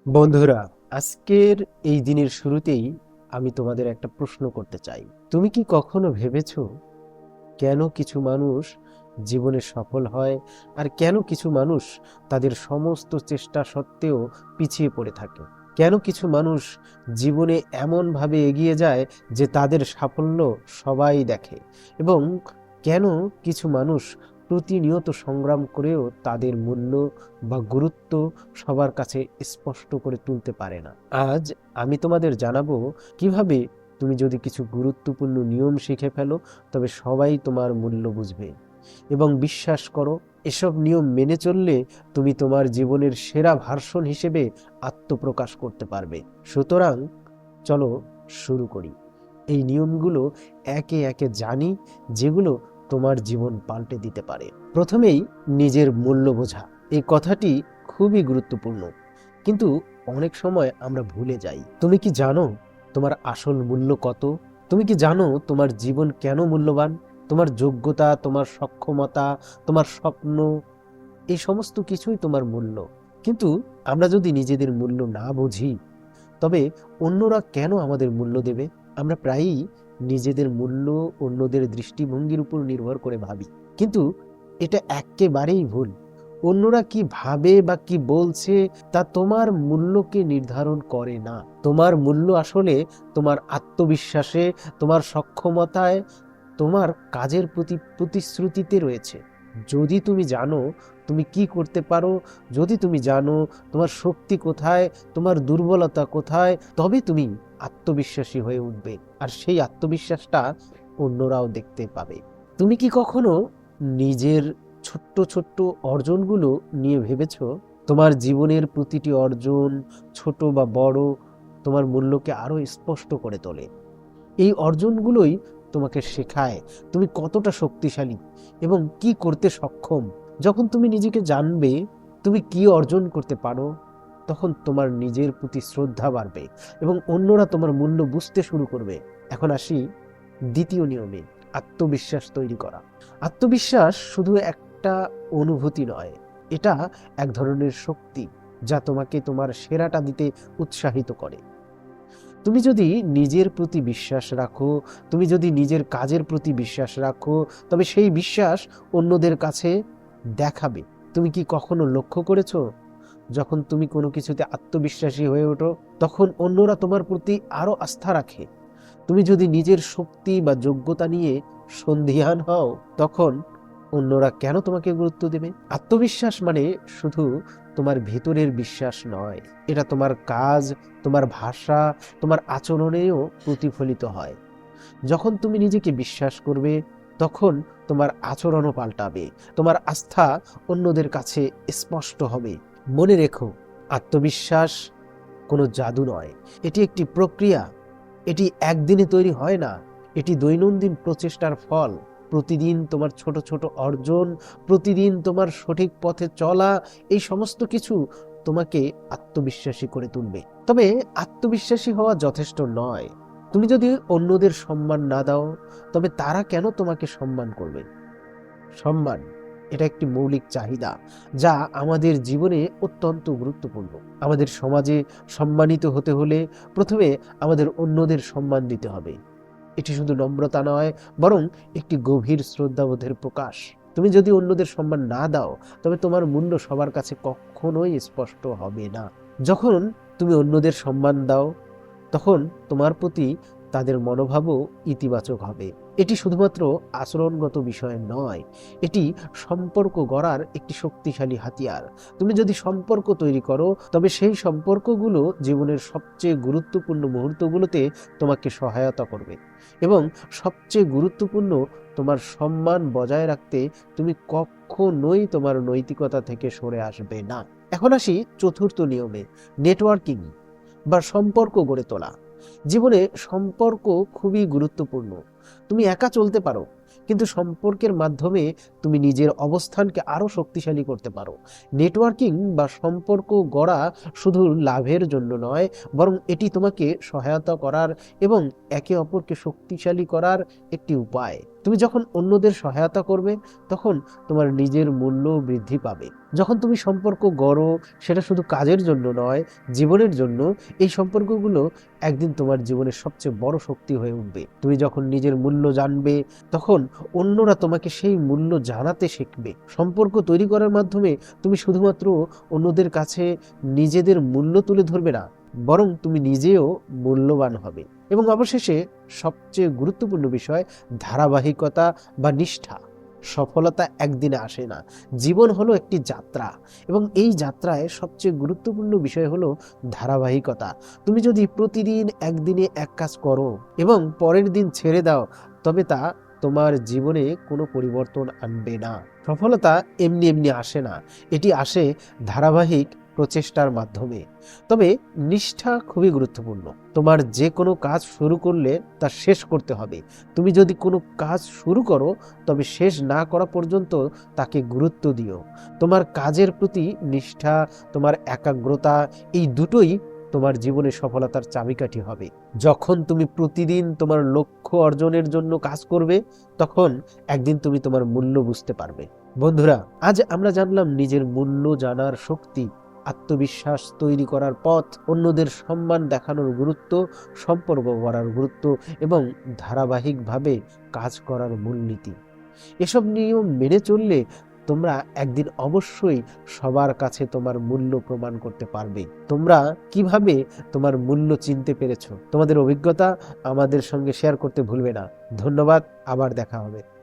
বন্ধুরা, আজকের এই দিনের শুরুতেই আমি তোমাদের একটা প্রশ্ন করতে চাই। তুমি কি কখনো ভেবেছো কেন কিছু মানুষ জীবনে সফল হয় আর কেন কিছু মানুষ তাদের সমস্ত চেষ্টা সত্ত্বেও পিছিয়ে পড়ে থাকে? কেন কিছু মানুষ জীবনে এমনভাবে এগিয়ে যায় যে তাদের সাফল্য সবাই দেখে, এবং কেন কিছু মানুষ প্রতিনিয়ত সংগ্রাম করেও তাদের মূল্য বা গুরুত্ব সবার কাছে স্পষ্ট করে তুলতে পারে না? আজ আমি তোমাদের জানাবো কিভাবে তুমি যদি কিছু গুরুত্বপূর্ণ নিয়ম শিখে ফেলো তবে সবাই তোমার মূল্য বুঝবে। এবং বিশ্বাস করো, এসব নিয়ম মেনে চললে তুমি তোমার জীবনের সেরা ভার্সন হিসেবে আত্মপ্রকাশ করতে পারবে। সুতরাং চলো শুরু করি। এই নিয়মগুলো একে একে জানি, যেগুলো তোমার জীবন পাল্টে দিতে পারে। প্রথমেই নিজের মূল্য বোঝা। এই কথাটি খুবই গুরুত্বপূর্ণ, কিন্তু অনেক সময় আমরা ভুলে যাই। তুমি কি জানো তোমার আসল মূল্য কত? তুমি কি জানো তোমার জীবন কেন মূল্যবান? তোমার যোগ্যতা, তোমার সক্ষমতা, তোমার স্বপ্ন, এই সমস্ত কিছুই তোমার মূল্য। কিন্তু আমরা যদি নিজেদের মূল্য না বুঝি, তবে অন্যরা কেন আমাদের মূল্য দেবে? আমরা প্রায়ই নিজেদের মূল্য অন্যদের দৃষ্টিভঙ্গির উপর নির্ভর করে ভাবি, কিন্তু এটা একেবারেই ভুল। অন্যরা কি ভাবে বা কি বলছে তা তোমার মূল্যকে নির্ধারণ করে না। তোমার মূল্য আসলে তোমার আত্মবিশ্বাসে, তোমার সক্ষমতায়, তোমার কাজের প্রতি প্রতিশ্রুতিতে রয়েছে। যদি তুমি জানো তুমি কি করতে পারো, যদি তুমি জানো তোমার শক্তি কোথায়, তোমার দুর্বলতা কোথায়, তবে তুমি আত্মবিশ্বাসী হয়ে উঠবে, আর সেই আত্মবিশ্বাসটা অন্যরাও দেখতে পাবে। তুমি কি কখনো নিজের ছোট্ট ছোট্ট অর্জনগুলো নিয়ে ভেবেছো? তোমার জীবনের প্রতিটি অর্জন, ছোট বা বড়, তোমার মূল্যকে আরো স্পষ্ট করে তোলে। এই অর্জনগুলোই তোমাকে শেখায় তুমি কতটা শক্তিশালী এবং কি করতে সক্ষম। যখন তুমি নিজেকে জানবে তুমি কি অর্জন করতে পারো, তখন তোমার নিজের প্রতি শ্রদ্ধা বাড়বে এবং অন্যরা তোমার মূল্য বুঝতে শুরু করবে। এখন আসি দ্বিতীয় নিয়মে, আত্মবিশ্বাস তৈরি করা। আত্মবিশ্বাস শুধু একটা অনুভূতি নয়, এটা এক ধরনের শক্তি যা তোমাকে তোমার সেরাটা দিতে উৎসাহিত করে। তুমি যদি নিজের প্রতি বিশ্বাস রাখো, তুমি যদি নিজের কাজের প্রতি বিশ্বাস রাখো, তবে সেই বিশ্বাস অন্যদের কাছে দেখাবে। তুমি কি কখনো লক্ষ্য করেছো, যখন তুমি কোনো কিছুতে আত্মবিশ্বাসী হয়ে ওঠো তখন অন্যরা তোমার প্রতি আরো আস্থা রাখে। তুমি যদি নিজের শক্তি বা যোগ্যতা নিয়ে সন্দিহান হও, তখন অন্যরা কেন তোমাকে গুরুত্ব দেবে? আত্মবিশ্বাস মানে শুধু তোমার ভেতরের বিশ্বাস নয়, এটা তোমার কাজ, তোমার ভাষা, তোমার আচরণেও প্রতিফলিত হয়। যখন তুমি নিজেকে বিশ্বাস করবে, তখন তোমার আচরণও পাল্টাবে, তোমার আস্থা অন্যদের কাছে স্পষ্ট হবে। মনে রেখো, আত্মবিশ্বাস কোনো জাদু নয়, এটি একটি প্রক্রিয়া। এটি একদিনে তৈরি হয় না, এটি দৈনন্দিন প্রচেষ্টার ফল। প্রতিদিন তোমার ছোট ছোট অর্জন, প্রতিদিন তোমার সঠিক পথে চলা, এই সমস্ত কিছু তোমাকে আত্মবিশ্বাসী করে তুলবে। তবে আত্মবিশ্বাসী হওয়া যথেষ্ট নয়। তুমি যদি অন্যদের সম্মান না দাও, তবে তারা কেন তোমাকে সম্মান করবে? সম্মান, এটা একটি মৌলিক চাহিদা যা আমাদের জীবনে অত্যন্ত গুরুত্বপূর্ণ। আমাদের সমাজে সম্মানিত হতে হলে প্রথমে আমাদের অন্যদের সম্মান দিতে হবে। এটি শুধু নম্রতা নয়, বরং একটি গভীর শ্রদ্ধাবোধের প্রকাশ। তুমি যদি অন্যদের সম্মান না দাও, তবে তোমার মূল্য সবার কাছে কখনোই স্পষ্ট হবে না। যখন তুমি অন্যদের সম্মান দাও, তখন তোমার প্রতি তাদের মনোভাবও ইতিবাচক হবে। এটি শুধুমাত্র আচরণগত বিষয় নয়, এটি সম্পর্ক গড়ার একটি শক্তিশালী হাতিয়ার। তুমি যদি সম্পর্ক তৈরি করো, তবে সেই সম্পর্কগুলো জীবনের সবচেয়ে গুরুত্বপূর্ণ মুহূর্তগুলোতে তোমাকে সহায়তা করবে, এবং সবচেয়ে গুরুত্বপূর্ণ, তোমার সম্মান বজায় রাখতে তুমি কখনোই তোমার নৈতিকতা থেকে সরে আসবে না। এখন আসি চতুর্থ নিয়মে, নেটওয়ার্কিং বা সম্পর্ক গড়ে তোলা। জীবনে সম্পর্ক খুবই গুরুত্বপূর্ণ। তুমি একা চলতে পারো, কিন্তু সম্পর্কের মাধ্যমে তুমি নিজের অবস্থানকে আরো শক্তিশালী করতে পারো। নেটওয়ার্কিং বা সম্পর্ক গড়া শুধু লাভের জন্য নয়, বরং এটি তোমাকে সহায়তা করার এবং একে অপরকে শক্তিশালী করার একটি উপায়। তুমি যখন অন্যদের সহায়তা করবে তখন তোমার নিজের মূল্য বৃদ্ধি পাবে। যখন তুমি সম্পর্ক গড়ো, সেটা শুধু কাজের জন্য নয়, জীবনের জন্য, এই সম্পর্কগুলো একদিন তোমার জীবনের সবচেয়ে বড় শক্তি হয়ে উঠবে। তুমি যখন নিজের মূল্য জানবে তখন অন্যরা তোমাকে সেই মূল্য জানাতে শিখবে। সম্পর্ক তৈরি করার মাধ্যমে তুমি শুধুমাত্র অন্যদের কাছে নিজেদের মূল্য তুলে ধরবে না, বরং তুমি নিজেও মূল্যবান হবে। এবং অবশেষে সবচেয়ে গুরুত্বপূর্ণ বিষয়, ধারাবাহিকতা বা নিষ্ঠা। সফলতা একদিনে আসে না, জীবন হলো একটি যাত্রা, এবং এই যাত্রায় সবচেয়ে গুরুত্বপূর্ণ বিষয় হলো ধারাবাহিকতা। তুমি যদি প্রতিদিন একদিনে এক কাজ করো এবং পরের দিন ছেড়ে দাও, তবে তা তোমার জীবনে কোনো পরিবর্তন আনবে না। সফলতা এমনি এমনি আসে না, এটি আসে ধারাবাহিক প্রচেষ্টার মাধ্যমে। তবে নিষ্ঠা খুবই গুরুত্বপূর্ণ। তোমার যে কোনো কাজ শুরু করলে তা শেষ করতে হবে। তুমি যদি কোনো কাজ শুরু করো তবে শেষ না করা পর্যন্ত তাকে গুরুত্ব দিও। তোমার কাজের প্রতি নিষ্ঠা, তোমার একাগ্রতা, এই দুটোই তোমার জীবনে সফলতার চাবিকাঠি হবে। যখন তুমি প্রতিদিন তোমার লক্ষ্য অর্জনের জন্য কাজ করবে, তখন একদিন তুমি তোমার মূল্য বুঝতে পারবে। বন্ধুরা, আজ আমরা জানলাম নিজের মূল্য জানার শক্তি, আত্মবিশ্বাস তৈরি করার পথ, অন্যদের সম্মান দেখানোর গুরুত্ব, সম্পর্ক গড়ার গুরুত্ব এবং ধারাবাহিকভাবে কাজ করার মূলনীতি। এসব নিয়ম মেনে চললে তোমরা একদিন অবশ্যই সবার কাছে তোমার মূল্য প্রমাণ করতে পারবে। তোমরা কিভাবে তোমার মূল্য চিনতে পেরেছো? তোমাদের অভিজ্ঞতা আমাদের সঙ্গে শেয়ার করতে ভুলবে না। ধন্যবাদ, আবার দেখা হবে।